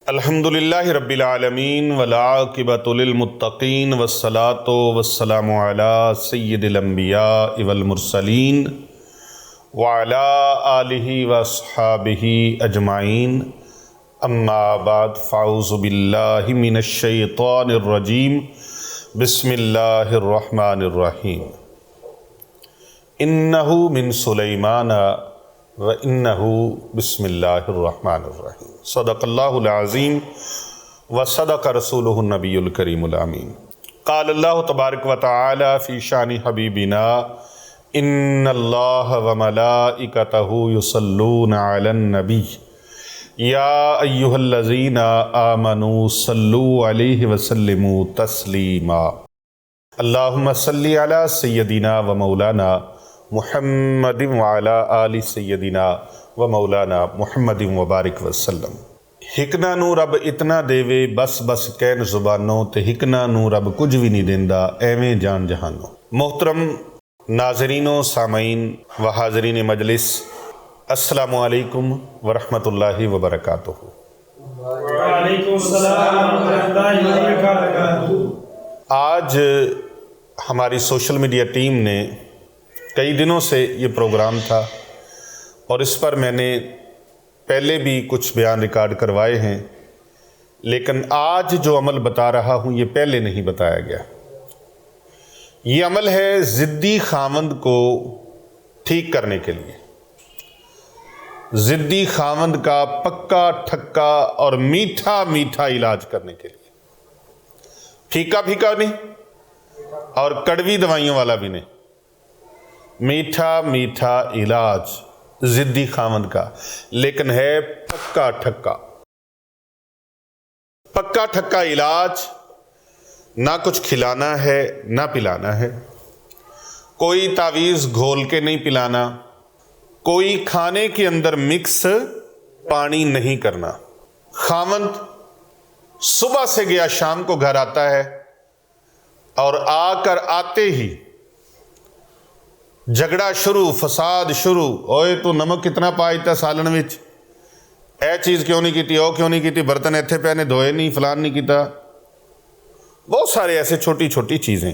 الحمدللہ رب العالمین والعاقبۃ للمتقین والصلاۃ والسلام علی سید الانبیاء والمرسلین وعلی آلہ واصحابہ اجمعین اما بعد فاعوذ باللہ من الشیطان الرجیم بسم اللہ الرحمن الرحیم انہ من سلیمان وَإِنَّهُ بسم اللہ الرحمن الرحیم صدق اللہ العظیم وصدق رسولہ النبی الکریم الامین قال اللہ تبارک وتعالی فی شان حبیبنا ان اللہ وملائکتہ یصلون علی النبی یا ایہا الذین آمنوا صلوا علیہ وسلموا تسلیما اللہم صلی علی سیدنا و مولانا محمد وعلی آل سیدنا و مولانا محمد وبارک وسلم ہکنا نو رب اتنا دیوے بس بس کہن زبانوں تے ہکنا نو رب کچھ بھی نہیں دیندہ ایویں جان جہانوں۔ محترم ناظرین و سامعین و حاضرین مجلس، السلام علیکم ورحمۃ اللہ وبرکاتہ۔ وعلیکم السلام ورحمۃ اللہ وبرکاتہ۔ آج ہماری سوشل میڈیا ٹیم نے کئی دنوں سے یہ پروگرام تھا اور اس پر میں نے پہلے بھی کچھ بیان ریکارڈ کروائے ہیں، لیکن آج جو عمل بتا رہا ہوں یہ پہلے نہیں بتایا گیا۔ یہ عمل ہے ضدی خاوند کو ٹھیک کرنے کے لیے، ضدی خاوند کا پکا ٹھکا اور میٹھا میٹھا علاج کرنے کے لیے، پھیکا پھیکا نہیں اور کڑوی دوائیوں والا بھی نہیں، میٹھا میٹھا علاج ضدی خاوند کا، لیکن ہے پکا ٹھکا۔ پکا ٹھکا علاج، نہ کچھ کھلانا ہے نہ پلانا ہے، کوئی تعویذ گھول کے نہیں پلانا، کوئی کھانے کے اندر مکس پانی نہیں کرنا۔ خاوند صبح سے گیا شام کو گھر آتا ہے اور آ کر آتے ہی جھگڑا شروع، فساد شروع، اوئے تو نمک کتنا پائی تا سالن وچ، اے چیز کیوں نہیں کیتی، او کیوں نہیں کیتی، برتن ایتھے پہ نے دھوئے نہیں، فلان نہیں کیتا، بہت سارے ایسے چھوٹی چھوٹی چیزیں۔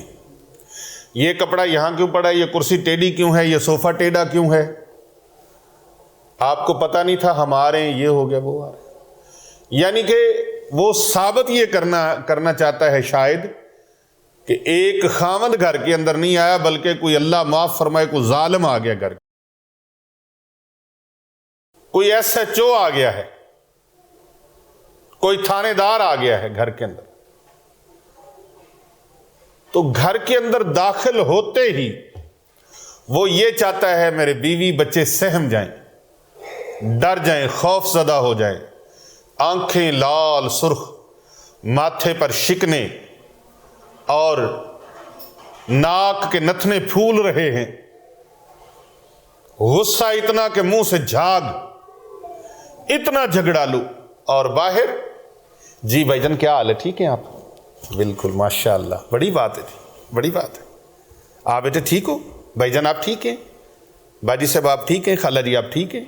یہ کپڑا یہاں کیوں پڑا ہے، یہ کرسی ٹیڑھی کیوں ہے، یہ صوفہ ٹیڑھا کیوں ہے، آپ کو پتہ نہیں تھا، ہم آ رہے ہیں، یہ ہو گیا وہ آ رہے ہیں۔ یعنی کہ وہ ثابت یہ کرنا چاہتا ہے شاید کہ ایک خاوند گھر کے اندر نہیں آیا، بلکہ کوئی اللہ معاف فرمائے کوئی ظالم آ گیا گھر، کوئی ایس ایچ او آ گیا ہے، کوئی تھانے دار آ گیا ہے گھر کے اندر۔ تو گھر کے اندر داخل ہوتے ہی وہ یہ چاہتا ہے میرے بیوی بچے سہم جائیں، ڈر جائیں، خوف زدہ ہو جائیں، آنکھیں لال سرخ، ماتھے پر شکنے اور ناک کے نتنے پھول رہے ہیں، غصہ اتنا کہ منہ سے جھاگ، اتنا جھگڑالو، اور باہر جی بھائی جان کیا حال ہے، ٹھیک ہیں آپ؟ بالکل ماشاءاللہ، بڑی بات ہے، بڑی بات ہے، آپ بیٹے ٹھیک ہو، بھائی جان آپ ٹھیک ہیں، باجی صاحب آپ ٹھیک ہیں، خالہ جی آپ ٹھیک ہیں۔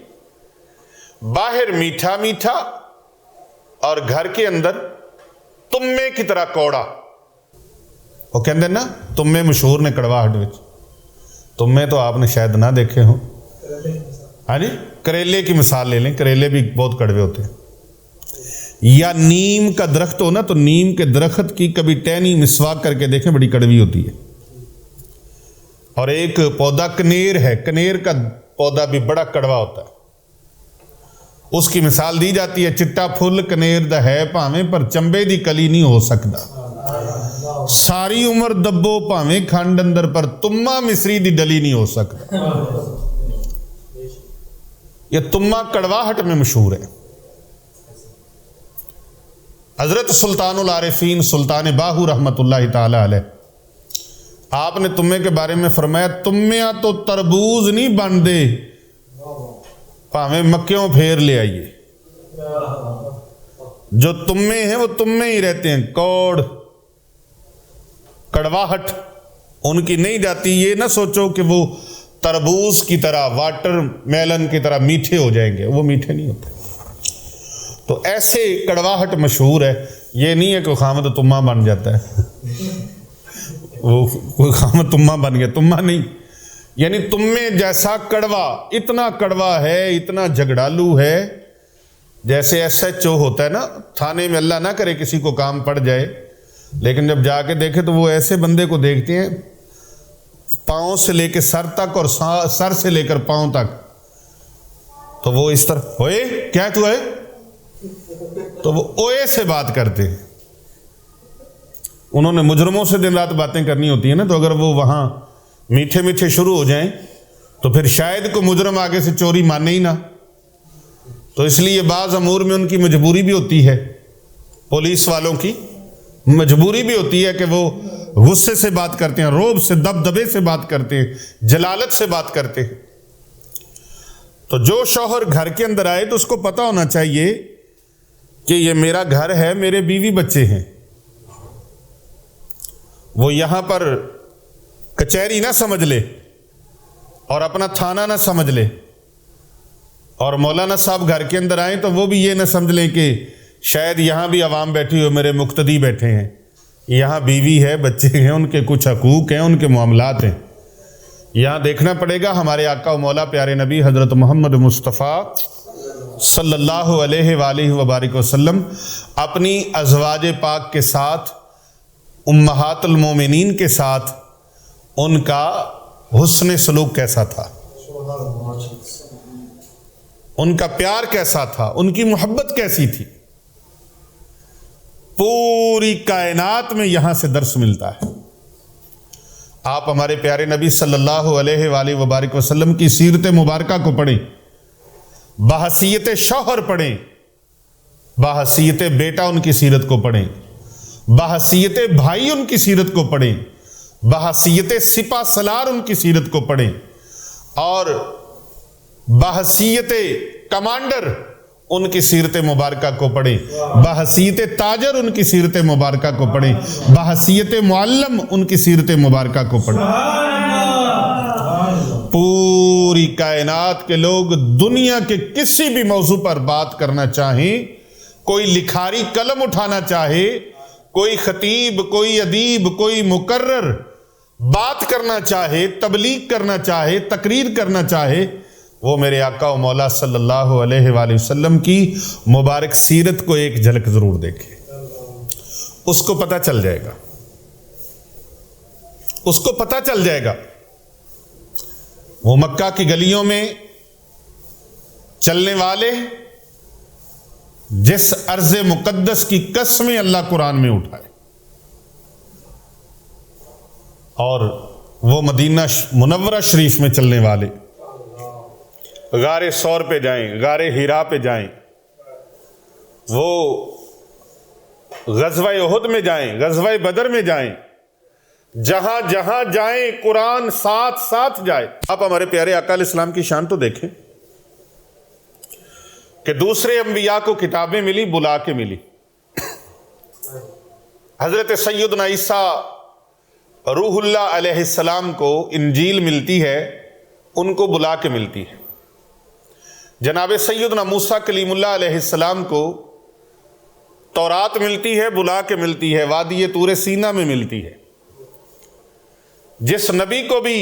باہر میٹھا میٹھا اور گھر کے اندر تمے کی طرح کوڑا۔ وہ کہندے نا تمے مشہور نے کڑواہٹ وچ، تمے تو آپ نے شاید نہ دیکھے ہوں، ہاں جی، کریلے کی مثال لے لیں، کریلے بھی بہت کڑوے ہوتے ہیں۔ یا نیم کا درخت ہو نا، تو نیم کے درخت کی کبھی ٹہنی مسواک کر کے دیکھیں، بڑی کڑوی ہوتی ہے۔ اور ایک پودا کنیر ہے، کنیر کا پودا بھی بڑا کڑوا ہوتا ہے، اس کی مثال دی جاتی ہے، چٹا پھل کنیر دا ہے پاویں پر چمبے دی کلی نہیں ہو سکتا، ساری عمر دبو پاویں کھنڈ اندر پر تما مصری دی ڈلی نہیں ہو سکتا۔ یہ تما کڑواہٹ میں مشہور ہے۔ حضرت سلطان العارفین سلطان باہو رحمت اللہ تعالی علیہ، آپ نے تمے کے بارے میں فرمایا، تمیاں تو تربوز نہیں بن دے پاویں مکیوں پھیر لے آئیے، جو تمے ہیں وہ تمے ہی رہتے ہیں، کوڑ کڑواہٹ ان کی نہیں جاتی۔ یہ نہ سوچو کہ وہ تربوز کی طرح، واٹر میلن کی طرح میٹھے ہو جائیں گے، وہ میٹھے نہیں ہوتے۔ تو ایسے کڑواہٹ مشہور ہے، یہ نہیں ہے کہ خامد تمہ بن جاتا ہے، وہ کوئی خامد تمہ بن گیا، تمہ نہیں، یعنی تم میں جیسا کڑوا، اتنا کڑوا ہے، اتنا جھگڑالو ہے، جیسے ایس ایچ او ہوتا ہے نا تھانے میں، اللہ نہ کرے کسی کو کام پڑ جائے، لیکن جب جا کے دیکھے تو وہ ایسے بندے کو دیکھتے ہیں پاؤں سے لے کے سر تک اور سر سے لے کر پاؤں تک، تو وہ اس طرح ہوئے کیا تو ہے، تو وہ اوئے سے بات کرتے ہیں۔ انہوں نے مجرموں سے دن رات باتیں کرنی ہوتی ہیں نا، تو اگر وہ وہاں میٹھے میٹھے شروع ہو جائیں تو پھر شاید کو مجرم آگے سے چوری مانے ہی نہ، تو اس لیے بعض امور میں ان کی مجبوری بھی ہوتی ہے، پولیس والوں کی مجبوری بھی ہوتی ہے کہ وہ غصے سے بات کرتے ہیں، روب سے، دبدبے سے بات کرتے ہیں، جلالت سے بات کرتے ہیں۔ تو جو شوہر گھر کے اندر آئے تو اس کو پتہ ہونا چاہیے کہ یہ میرا گھر ہے، میرے بیوی بچے ہیں، وہ یہاں پر کچہری نہ سمجھ لے اور اپنا تھانہ نہ سمجھ لے، اور مولانا صاحب گھر کے اندر آئیں تو وہ بھی یہ نہ سمجھ لیں کہ شاید یہاں بھی عوام بیٹھی ہو، میرے مقتدی بیٹھے ہیں، یہاں بیوی ہے، بچے ہیں، ان کے کچھ حقوق ہیں، ان کے معاملات ہیں۔ یہاں دیکھنا پڑے گا ہمارے آقا و مولا پیارے نبی حضرت محمد مصطفیٰ صلی اللہ علیہ وآلہ وبارک وسلم اپنی ازواج پاک کے ساتھ، امہات المومنین کے ساتھ ان کا حسن سلوک کیسا تھا، ان کا پیار کیسا تھا، ان کی محبت کیسی تھی، پوری کائنات میں یہاں سے درس ملتا ہے۔ آپ ہمارے پیارے نبی صلی اللہ علیہ وآلہ وبارک وسلم کی سیرت مبارکہ کو پڑھیں، بحیثیت شوہر پڑھیں، بحیثیت بیٹا ان کی سیرت کو پڑھیں، بحیثیت بھائی ان کی سیرت کو پڑھیں، بحیثیت سپہ سالار ان کی سیرت کو پڑھیں، اور بحیثیت کمانڈر ان کی سیرت مبارکہ کو پڑھیں، بحیثیت تاجر ان کی سیرت مبارکہ کو پڑھیں، بحیثیت معلم ان کی سیرت مبارکہ کو پڑھیں۔ پوری کائنات کے لوگ دنیا کے کسی بھی موضوع پر بات کرنا چاہیں، کوئی لکھاری قلم اٹھانا چاہے، کوئی خطیب، کوئی ادیب، کوئی مقرر بات کرنا چاہے، تبلیغ کرنا چاہے، تقریر کرنا چاہے، وہ میرے آقا و مولا صلی اللہ علیہ وآلہ وسلم کی مبارک سیرت کو ایک جھلک ضرور دیکھے، اس کو پتہ چل جائے گا، اس کو پتہ چل جائے گا۔ وہ مکہ کی گلیوں میں چلنے والے جس ارض مقدس کی قسمیں اللہ قرآن میں اٹھائے، اور وہ مدینہ منورہ شریف میں چلنے والے غار ثور پہ جائیں، غار ہیرا پہ جائیں، وہ غزوہ احد میں جائیں، غزوہ بدر میں جائیں، جہاں جہاں جائیں قرآن ساتھ ساتھ جائے۔ آپ ہمارے پیارے آقا علیہ السلام کی شان تو دیکھیں کہ دوسرے انبیاء کو کتابیں ملی، بلا کے ملی۔ حضرت سیدنا عیسیٰ روح اللہ علیہ السلام کو انجیل ملتی ہے، ان کو بلا کے ملتی ہے۔ جناب سیدنا موسیٰ کلیم اللہ علیہ السلام کو تورات ملتی ہے، بلا کے ملتی ہے، وادی طور سینا میں ملتی ہے۔ جس نبی کو بھی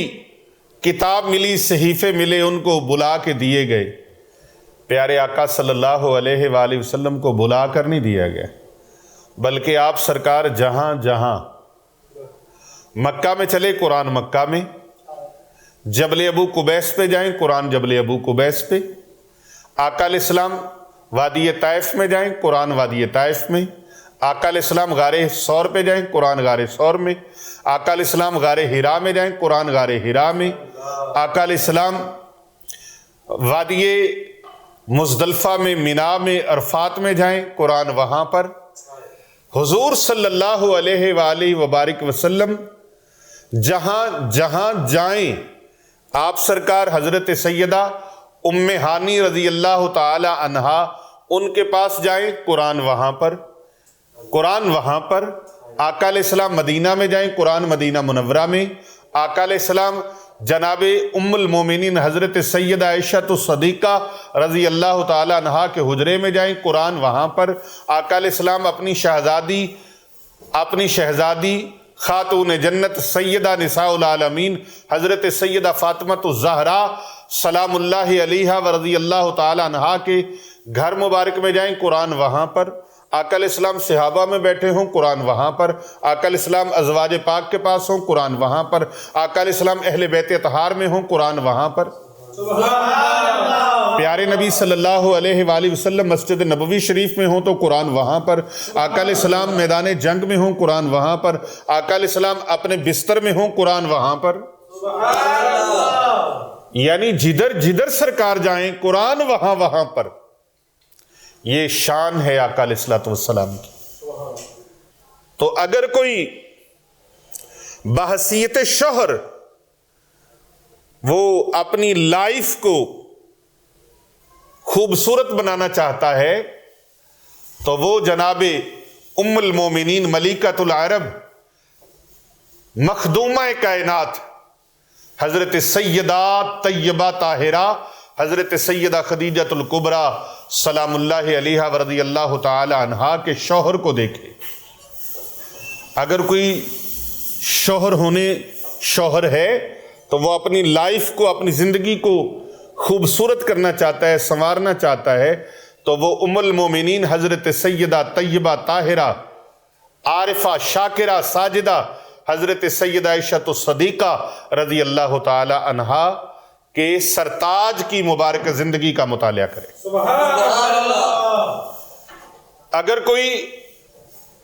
کتاب ملی، صحیفے ملے، ان کو بلا کے دیے گئے۔ پیارے آقا صلی اللہ علیہ وآلہ وسلم کو بلا کر نہیں دیا گیا، بلکہ آپ سرکار جہاں جہاں مکہ میں چلے قرآن مکہ میں، جبل ابو قبیس پہ جائیں قرآن جبل ابو قبیس پہ، آقا علیہ السلام وادی طائف میں جائیں قرآن وادی طائف میں، آقا علیہ السلام غار ثور پہ جائیں قرآن غار ثور میں، آقا علیہ السلام غار ہیرا میں جائیں قرآن غار ہیرا میں، آقا علیہ السلام وادی مزدلفہ میں، مینا میں، عرفات میں جائیں قرآن وہاں پر۔ حضور صلی اللہ علیہ وآلہ وبارک وسلم جہاں جہاں جائیں، آپ سرکار حضرت سیدہ ام ہانی رضی اللہ تعالی عنہا ان کے پاس جائیں قرآن وہاں پر، قرآن وہاں پر۔ آقا علیہ السلام مدینہ میں جائیں قرآن مدینہ منورہ میں، آقا علیہ السلام جناب ام المومنین حضرت سیدہ عائشہ صدیقہ رضی اللہ تعالی عنہا کے حجرے میں جائیں، قرآن وہاں پر، آقا علیہ السلام اپنی شہزادی خاتون جنت سیدہ نساء العالمین حضرت سیدہ فاطمہ الزہرا سلام اللہ علیہا و رضی اللہ تعالی عنہا کے گھر مبارک میں جائیں، قرآن وہاں پر، آقا علیہ السلام صحابہ میں بیٹھے ہوں، قرآن وہاں پر، آقا علیہ السلام ازواج پاک کے پاس ہوں، قرآن وہاں پر، آقا علیہ السلام اہل بیت اطہار میں ہوں، قرآن وہاں پر، پیارے نبی صلی اللہ علیہ وآلہ وسلم مسجد نبوی شریف میں ہوں تو قرآن وہاں پر، آقا علیہ السلام میدان جنگ میں ہوں، قرآن وہاں پر، آقا علیہ السلام اپنے بستر میں ہوں، قرآن وہاں پر، یعنی جدھر جدھر سرکار جائیں قرآن وہاں وہاں پر۔ یہ شان ہے آقا علیہ السلام کی۔ تو اگر کوئی بحیثیت شوہر وہ اپنی لائف کو خوبصورت بنانا چاہتا ہے تو وہ جناب ام المومنین ملکۃ العرب مخدومہ کائنات حضرت سیدہ طیبہ طاہرہ حضرت سیدہ خدیجہ الکبریٰ سلام اللہ علیہا و رضی اللہ تعالی عنہا کے شوہر کو دیکھے۔ اگر کوئی شوہر ہے تو وہ اپنی لائف کو، اپنی زندگی کو خوبصورت کرنا چاہتا ہے، سنوارنا چاہتا ہے، تو وہ ام المومنین حضرت سیدہ طیبہ طاہرہ عارفہ شاکرہ ساجدہ حضرت سیدہ عائشہ صدیقہ رضی اللہ تعالی عنہا کے سرتاج کی مبارک زندگی کا مطالعہ کرے۔ سبحان اللہ۔ اگر کوئی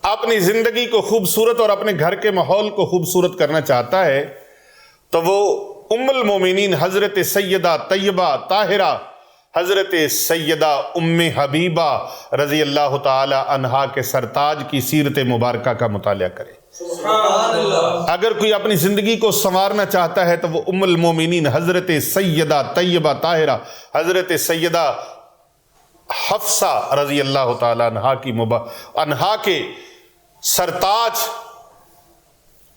اپنی زندگی کو خوبصورت اور اپنے گھر کے ماحول کو خوبصورت کرنا چاہتا ہے تو وہ ام المومنین حضرت سیدہ طیبہ طاہرہ حضرت سیدہ ام حبیبہ رضی اللہ تعالی عنہا کے سرتاج کی سیرت مبارکہ کا مطالعہ کرے۔ سبحان اللہ۔ اگر کوئی اپنی زندگی کو سنوارنا چاہتا ہے تو وہ ام المومنین حضرت سیدہ طیبہ طاہرہ حضرت سیدہ حفصہ رضی اللہ تعالی عنہا کے سرتاج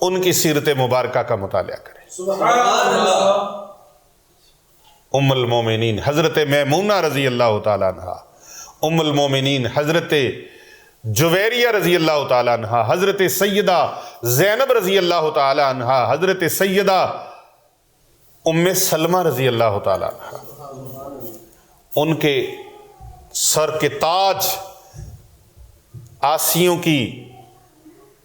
ان کی سیرت مبارکہ کا مطالعہ کرے۔ سبحان اللہ۔ ام المومنین حضرت میمونہ رضی اللہ تعالی عنہا، ام المومنین حضرت جویریہ رضی اللہ تعالی عنہا، حضرت سیدہ زینب رضی اللہ تعالی عنہا، حضرت سیدہ ام سلمہ رضی اللہ تعالی عنہا، ان کے سر کے تاج آسیوں کی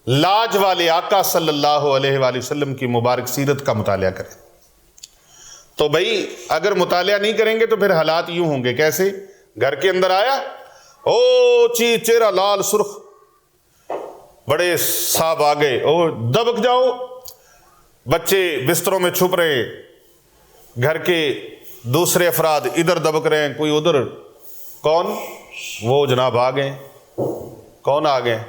لاج والے آقا صلی اللہ علیہ وآلہ وسلم کی مبارک سیرت کا مطالعہ کریں۔ تو بھئی اگر مطالعہ نہیں کریں گے تو پھر حالات یوں ہوں گے، کیسے؟ گھر کے اندر آیا، چہرہ لال سرخ، بڑے صاحب آ گئے، دبک جاؤ، بچے بستروں میں چھپ رہے، گھر کے دوسرے افراد ادھر دبک رہے ہیں، کوئی ادھر، کون؟ وہ جناب آ گئے۔ کون آ گئے؟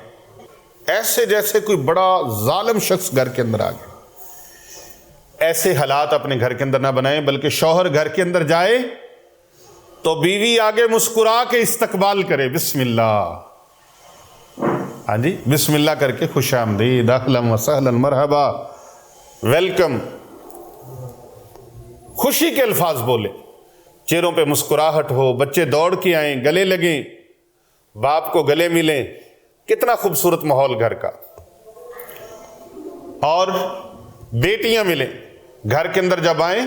ایسے جیسے کوئی بڑا ظالم شخص گھر کے اندر آ گیا۔ ایسے حالات اپنے گھر کے اندر نہ بنائیں، بلکہ شوہر گھر کے اندر جائے تو بیوی آگے مسکرا کے استقبال کرے، بسم اللہ، ہاں جی، بسم اللہ کر کے خوش آمدید، اہلا و سہلا، مرحبا، ویلکم، خوشی کے الفاظ بولے، چہروں پہ مسکراہٹ ہو، بچے دوڑ کے آئیں، گلے لگیں، باپ کو گلے ملیں، کتنا خوبصورت ماحول گھر کا۔ اور بیٹیاں ملیں گھر کے اندر جب آئیں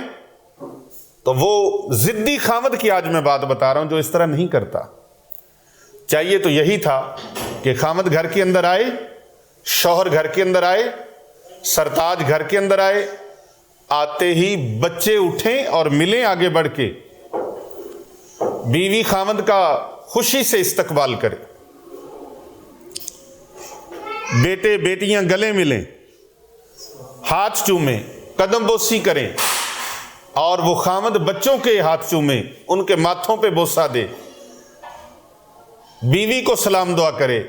تو وہ ضدی خامد کی آج میں بات بتا رہا ہوں جو اس طرح نہیں کرتا۔ چاہیے تو یہی تھا کہ خامد گھر کے اندر آئے، شوہر گھر کے اندر آئے، سرتاج گھر کے اندر آئے، آتے ہی بچے اٹھیں اور ملیں آگے بڑھ کے، بیوی خامد کا خوشی سے استقبال کرے، بیٹے بیٹیاں گلے ملیں، ہاتھ چومیں، قدم بوسی کریں، اور وہ خامد بچوں کے ہاتھ چومیں، ان کے ماتھوں پہ بوسہ دے، بیوی کو سلام دعا کرے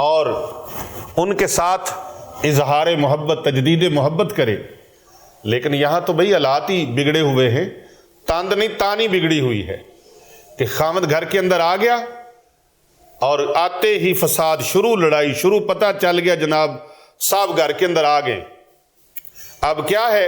اور ان کے ساتھ اظہار محبت، تجدید محبت کرے۔ لیکن یہاں تو بھئی حالات ہی بگڑے ہوئے ہیں، تاندنی تانی بگڑی ہوئی ہے کہ خامد گھر کے اندر آ گیا اور آتے ہی فساد شروع، لڑائی شروع، پتہ چل گیا جناب صاحب گھر کے اندر آ گئے۔ اب کیا ہے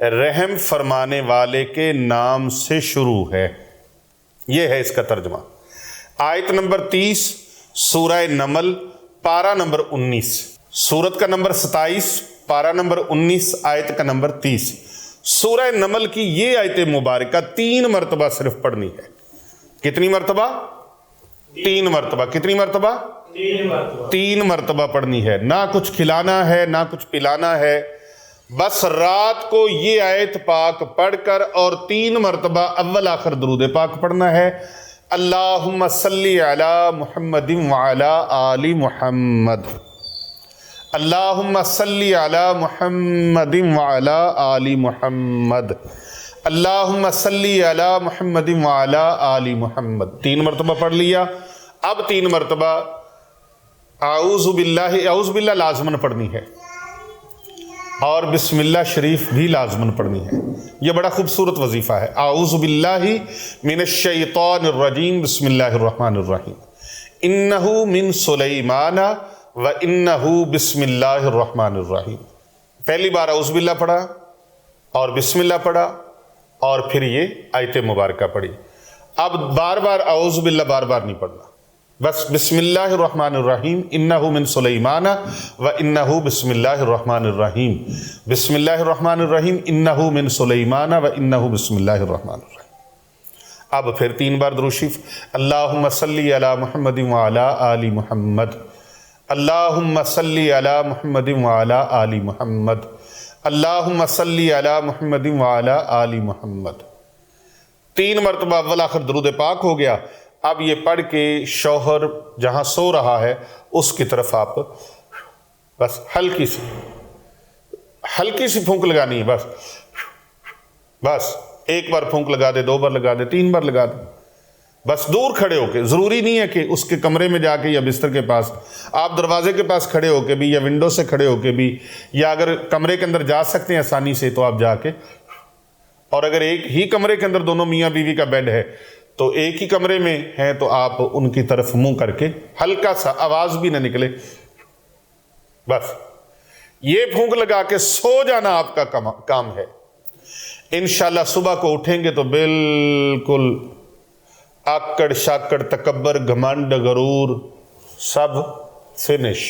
رحم فرمانے والے کے نام سے شروع ہے۔ یہ ہے اس کا ترجمہ۔ آیت نمبر 30 سورہ نمل پارہ نمبر 19، سورت کا نمبر 27 پارہ نمبر 19 آیت کا نمبر 30۔ سورہ نمل کی یہ آیت مبارکہ 3 مرتبہ صرف پڑھنی ہے۔ کتنی مرتبہ؟ 3 مرتبہ۔ کتنی مرتبہ؟ 3 مرتبہ پڑھنی ہے۔ نہ کچھ کھلانا ہے نہ کچھ پلانا ہے، بس رات کو یہ آیت پاک پڑھ کر اور 3 مرتبہ اول آخر درود پاک پڑھنا ہے۔ اللہم صلی علی محمد وعلی آل محمد، اللہم صلی علی محمد وعلی آل محمد، اللہم صلی علی محمد وعلی آل محمد۔ 3 مرتبہ پڑھ لیا۔ اب 3 مرتبہ اعوذ باللہ لازماً پڑھنی ہے، اور بسم اللہ شریف بھی لازماً پڑھنی ہے۔ یہ بڑا خوبصورت وظیفہ ہے۔ اعوذ باللہ من الشیطان الرجیم، بسم اللہ الرحمن الرحیم، انہ من سلیمان و انہ بسم اللہ الرحمن الرحیم۔ پہلی بار اعوذ باللہ پڑھا اور بسم اللہ پڑھا اور پھر یہ آیت مبارکہ پڑھی۔ اب بار بار اعوذ باللہ بار بار نہیں پڑھنا، بس بسم اللہ الرحمن الرحیم، انہ من سلیمان و انہ بسم اللہ الرحمن الرحیم، بسم اللہ الرحمن الرحیم، انہ من سلیمان و انہ بسم اللہ الرحمن الرحیم۔ اب پھر 3 بار درود شریف، اللہم صلی علی محمد وعلی آل محمد، اللہم صلی علی محمد وعلی آل محمد، اللہم صلی علی محمد وعلی آل محمد۔ 3 مرتبہ اول آخر درود پاک ہو گیا۔ اب یہ پڑھ کے شوہر جہاں سو رہا ہے اس کی طرف آپ بس ہلکی سی پھونک لگانی ہے، بس 1 بار پھونک لگا دے، 2 بار لگا دے، 3 بار لگا دے، بس دور کھڑے ہو کے۔ ضروری نہیں ہے کہ اس کے کمرے میں جا کے یا بستر کے پاس، آپ دروازے کے پاس کھڑے ہو کے بھی یا ونڈو سے کھڑے ہو کے بھی، یا اگر کمرے کے اندر جا سکتے ہیں آسانی سے تو آپ جا کے، اور اگر ایک ہی کمرے کے اندر دونوں میاں بیوی کا بیڈ ہے تو ایک ہی کمرے میں ہیں تو آپ ان کی طرف منہ کر کے ہلکا سا، آواز بھی نہ نکلے، بس یہ پھونک لگا کے سو جانا آپ کا کام ہے۔ انشاءاللہ صبح کو اٹھیں گے تو بالکل آکڑ شاکڑ تکبر گھمنڈ غرور سب فنش،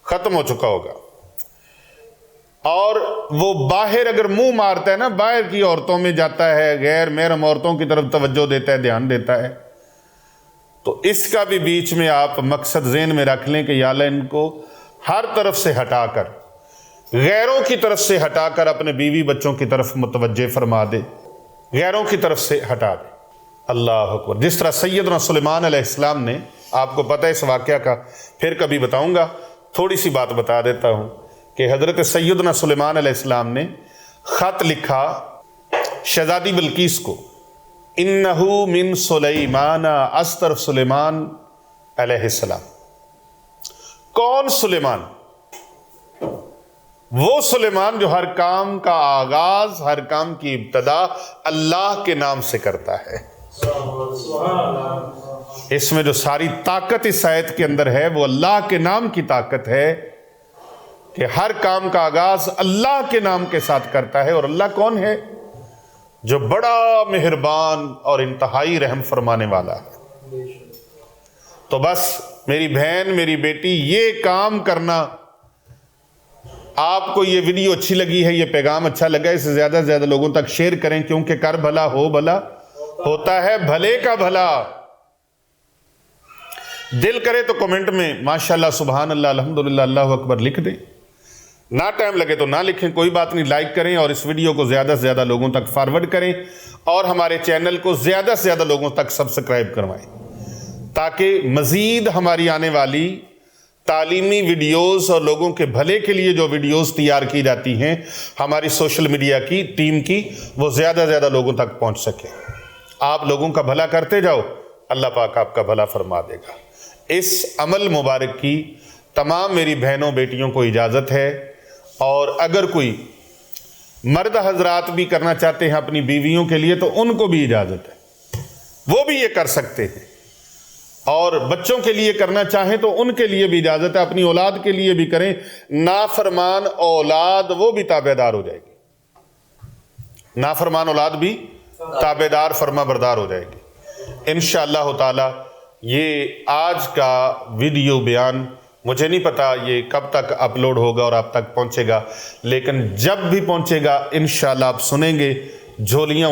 ختم ہو چکا ہوگا۔ اور وہ باہر اگر منہ مارتا ہے نا، باہر کی عورتوں میں جاتا ہے، غیر محرم عورتوں کی طرف توجہ دیتا ہے، دھیان دیتا ہے، تو اس کا بھی بیچ میں آپ مقصد ذہن میں رکھ لیں کہ یا اللہ ان کو ہر طرف سے ہٹا کر، غیروں کی طرف سے ہٹا کر اپنے بیوی بچوں کی طرف متوجہ فرما دے، غیروں کی طرف سے ہٹا دے۔ اللہ اکبر۔ جس طرح سیدنا سلیمان علیہ السلام نے، آپ کو پتہ ہے اس واقعہ کا، پھر کبھی بتاؤں گا، تھوڑی سی بات بتا دیتا ہوں کہ حضرت سیدنا سلیمان علیہ السلام نے خط لکھا شہزادی بلقیس کو، انہ من سلیمان، از طرف سلیمان علیہ السلام۔ کون سلیمان؟ وہ سلیمان جو ہر کام کا آغاز، ہر کام کی ابتدا اللہ کے نام سے کرتا ہے۔ اس میں جو ساری طاقت اس آیت کے اندر ہے وہ اللہ کے نام کی طاقت ہے کہ ہر کام کا آغاز اللہ کے نام کے ساتھ کرتا ہے۔ اور اللہ کون ہے؟ جو بڑا مہربان اور انتہائی رحم فرمانے والا ہے۔ تو بس میری بہن، میری بیٹی، یہ کام کرنا۔ آپ کو یہ ویڈیو اچھی لگی ہے، یہ پیغام اچھا لگا، اسے زیادہ سے زیادہ لوگوں تک شیئر کریں، کیونکہ کر بھلا ہو بھلا ہوتا ہے، بھلے کا بھلا۔ دل کرے تو کمنٹ میں ماشاءاللہ، سبحان اللہ، الحمدللہ، اللہ اکبر لکھ دیں۔ نہ ٹائم لگے تو نہ لکھیں، کوئی بات نہیں، لائک کریں اور اس ویڈیو کو زیادہ سے زیادہ لوگوں تک فارورڈ کریں، اور ہمارے چینل کو زیادہ سے زیادہ لوگوں تک سبسکرائب کروائیں، تاکہ مزید ہماری آنے والی تعلیمی ویڈیوز اور لوگوں کے بھلے کے لیے جو ویڈیوز تیار کی جاتی ہیں ہماری سوشل میڈیا کی ٹیم کی، وہ زیادہ سے زیادہ لوگوں تک پہنچ سکے۔ آپ لوگوں کا بھلا کرتے جاؤ، اللہ پاک آپ کا بھلا فرما دے گا۔ اس عمل مبارک کی تمام میری بہنوں بیٹیوں کو اجازت ہے، اور اگر کوئی مرد حضرات بھی کرنا چاہتے ہیں اپنی بیویوں کے لیے تو ان کو بھی اجازت ہے، وہ بھی یہ کر سکتے ہیں، اور بچوں کے لیے کرنا چاہیں تو ان کے لیے بھی اجازت ہے، اپنی اولاد کے لیے بھی کریں، نافرمان اولاد وہ بھی تابع دار ہو جائے گی۔ نافرمان اولاد بھی تابعدار فرما بردار ہو جائے گی انشاءاللہ تعالی۔ یہ آج کا ویڈیو بیان مجھے نہیں پتا یہ کب تک اپلوڈ ہوگا اور آپ تک پہنچے گا، لیکن جب بھی پہنچے گا انشاءاللہ آپ سنیں گے، جھولیاں